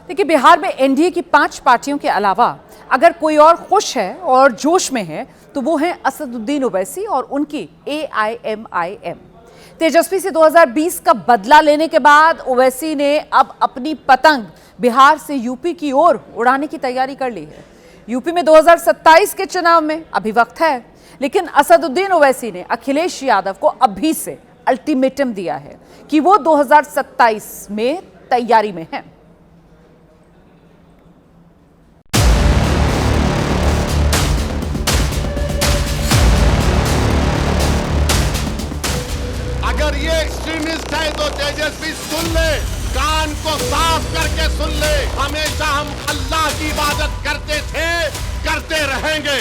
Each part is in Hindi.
देखिए, बिहार में एनडीए की 5 पार्टियों के अलावा अगर कोई और खुश है और जोश में है तो वो हैं असदुद्दीन ओवैसी और उनकी एआईएमआईएम। तेजस्वी से 2020 का बदला लेने के बाद ओवैसी ने अब अपनी पतंग बिहार से यूपी की ओर उड़ाने की तैयारी कर ली है। यूपी में 2027 के चुनाव में अभी वक्त है, लेकिन असदुद्दीन ओवैसी ने अखिलेश यादव को अभी से अल्टीमेटम दिया है कि वो 2027 में तैयारी में हैं। अगर ये एक्सट्रीमिस्ट है तो तेजस्वी सुन ले, कान को साफ करके सुन ले। हमेशा हम अल्लाह की इबादत करते थे, करते रहेंगे।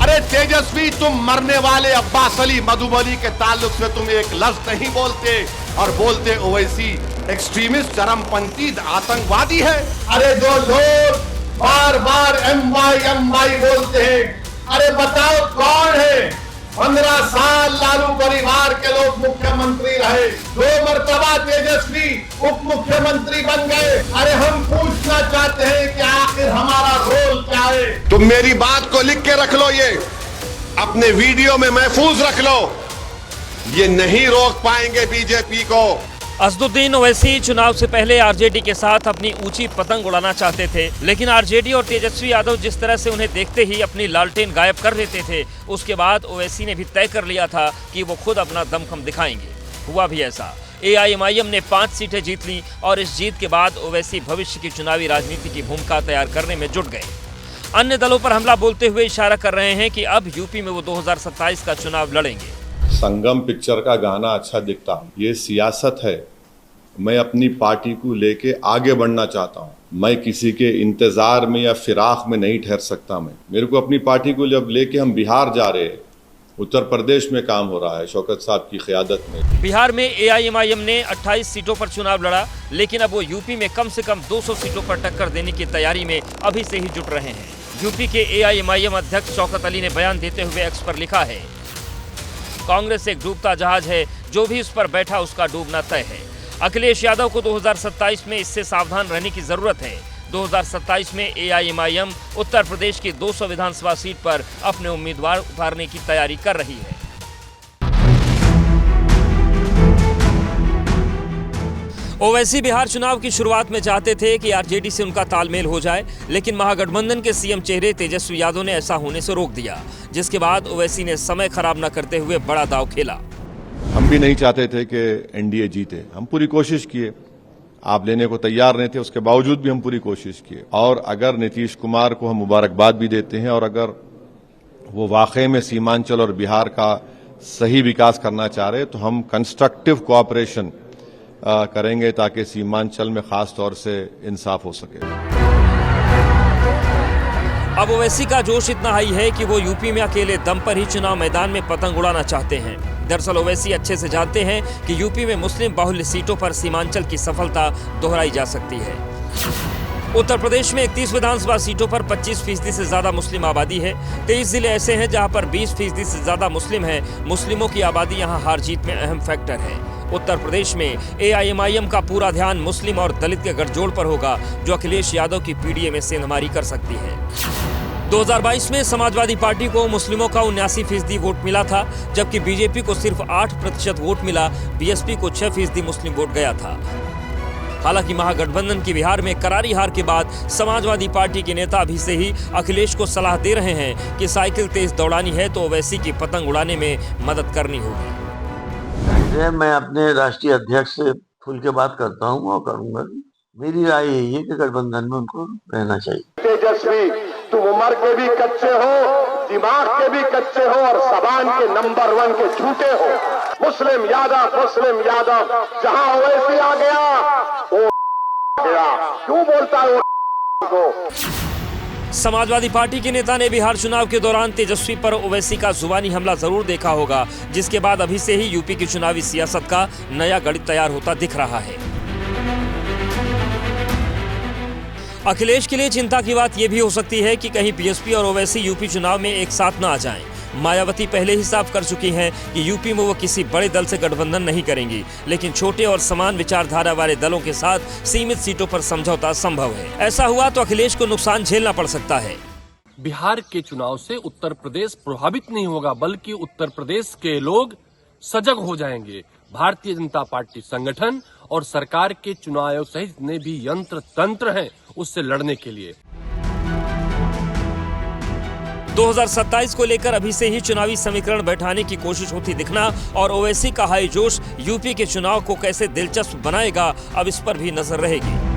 अरे तेजस्वी, तुम मरने वाले अब्बास अली मधुबनी के ताल्लुक से तुम एक लफ्ज नहीं बोलते और बोलते ओवैसी एक्सट्रीमिस्ट, चरमपंथी, आतंकवादी है। अरे जो लोग बार बार एमवाई बोलते हैं, अरे बताओ कौन है? 15 साल लालू परिवार के लोग मुख्यमंत्री रहे, 2 मर्तबा तेजस्वी उप मुख्यमंत्री बन गए। अरे हम पूछना चाहते हैं कि आखिर हमारा रोल क्या है? तुम मेरी बात को लिख के रख लो, ये अपने वीडियो में महफूज रख लो। ये नहीं रोक पाएंगे बीजेपी को। असदुद्दीन ओवैसी चुनाव से पहले आरजेडी के साथ अपनी ऊंची पतंग उड़ाना चाहते थे, लेकिन आरजेडी और तेजस्वी यादव जिस तरह से उन्हें देखते ही अपनी लालटेन गायब कर देते थे, उसके बाद ओवैसी ने भी तय कर लिया था कि वो खुद अपना दमखम दिखाएंगे। हुआ भी ऐसा। एआईएमआईएम ने 5 सीटें जीत ली और इस जीत के बाद ओवैसी भविष्य की चुनावी राजनीति की भूमिका तैयार करने में जुट गए। अन्य दलों पर हमला बोलते हुए इशारा कर रहे हैं कि अब यूपी में वो 2027 का चुनाव लड़ेंगे। संगम पिक्चर का गाना अच्छा दिखता, ये सियासत है। मैं अपनी पार्टी को लेके आगे बढ़ना चाहता हूँ। मैं किसी के इंतजार में या फिराक में नहीं ठहर सकता। मेरे को अपनी पार्टी को जब लेके हम बिहार जा रहे हैं, उत्तर प्रदेश में काम हो रहा है शौकत साहब की क़यादत में। बिहार में एआईएमआईएम ने 28 सीटों पर चुनाव लड़ा, लेकिन अब वो यूपी में कम से कम 200 सीटों पर टक्कर देने की तैयारी में अभी से ही जुट रहे हैं। यूपी के एआईएमआईएम अध्यक्ष शौकत अली ने बयान देते हुए एक्स पर लिखा है, कांग्रेस एक डूबता जहाज है, जो भी इस पर बैठा उसका डूबना तय है। अखिलेश यादव को 2027 में इससे सावधान रहने की जरूरत है। 2027 में एआईएमआईएम उत्तर प्रदेश की 200 विधानसभा सीट पर अपने उम्मीदवार उतारने की तैयारी कर रही है। ओवैसी बिहार चुनाव की शुरुआत में चाहते थे कि आरजेडी से उनका तालमेल हो जाए, लेकिन महागठबंधन के सीएम चेहरे तेजस्वी यादव ने ऐसा होने से रोक दिया, जिसके बाद ओवैसी ने समय खराब न करते हुए बड़ा दांव खेला। हम भी नहीं चाहते थे कि एनडीए जीते, हम पूरी कोशिश किए। आप लेने को तैयार नहीं थे, उसके बावजूद भी हम पूरी कोशिश किए। और अगर नीतीश कुमार को हम मुबारकबाद भी देते हैं, और अगर वो वाकई में सीमांचल और बिहार का सही विकास करना चाह रहे तो हम कंस्ट्रक्टिव कोऑपरेशन करेंगे ताकि सीमांचल में खास तौर से इंसाफ हो सके। अब ओवैसी का जोश इतना हाई है कि वो यूपी में अकेले दम पर ही चुनाव मैदान में पतंग उड़ाना चाहते हैं। दरअसल ओवैसी अच्छे से जानते हैं कि यूपी में मुस्लिम बाहुल्य सीटों पर सीमांचल की सफलता दोहराई जा सकती है। उत्तर प्रदेश में 31 विधानसभा सीटों पर 25% से ज्यादा मुस्लिम आबादी है। 23 जिले ऐसे हैं जहां पर 20% से ज्यादा मुस्लिम हैं। मुस्लिमों की आबादी यहां हार जीत में अहम फैक्टर है। उत्तर प्रदेश में एआईएमआईएम का पूरा ध्यान मुस्लिम और दलित के गठजोड़ पर होगा, जो अखिलेश यादव की पीडीए में सेंधमारी कर सकती है। 2022 में समाजवादी पार्टी को मुस्लिमों का 79% वोट मिला था, जबकि बीजेपी को सिर्फ 8% वोट मिला। बीएसपी को 6% मुस्लिम वोट गया था। हालांकि महागठबंधन की बिहार में करारी हार के बाद समाजवादी पार्टी के नेता अभी से ही अखिलेश को सलाह दे रहे हैं कि साइकिल तेज दौड़ानी है तो ओवैसी की पतंग उड़ाने में मदद करनी होगी। मैं अपने राष्ट्रीय अध्यक्ष से खुल के बात करता हूँ और करूंगा। मेरी राय यही है कि गठबंधन में उनको रहना चाहिए। तेजस्वी, तुम उम्र के भी कच्चे हो, दिमाग के भी कच्चे हो और जबान के नंबर 1 के झूठे हो। मुस्लिम यादव जहां ओवैसी आ गया वो गया। क्यों बोलता है वो? समाजवादी पार्टी के नेता ने बिहार चुनाव के दौरान तेजस्वी पर ओवैसी का जुबानी हमला जरूर देखा होगा, जिसके बाद अभी से ही यूपी की चुनावी सियासत का नया गणित तैयार होता दिख रहा है। अखिलेश के लिए चिंता की बात यह भी हो सकती है कि कहीं बीएसपी और ओवैसी यूपी चुनाव में एक साथ न आ जाएं। मायावती पहले ही साफ कर चुकी हैं कि यूपी में वो किसी बड़े दल से गठबंधन नहीं करेंगी, लेकिन छोटे और समान विचारधारा वाले दलों के साथ सीमित सीटों पर समझौता संभव है। ऐसा हुआ तो अखिलेश को नुकसान झेलना पड़ सकता है। बिहार के चुनाव से उत्तर प्रदेश प्रभावित नहीं होगा, बल्कि उत्तर प्रदेश के लोग सजग हो जाएंगे। भारतीय जनता पार्टी संगठन और सरकार के चुनाव आयोग सहित जितने भी यंत्र तंत्र हैं उससे लड़ने के लिए 2027 को लेकर अभी से ही चुनावी समीकरण बैठाने की कोशिश होती दिखना और ओवैसी का हाई जोश यूपी के चुनाव को कैसे दिलचस्प बनाएगा, अब इस पर भी नजर रहेगी।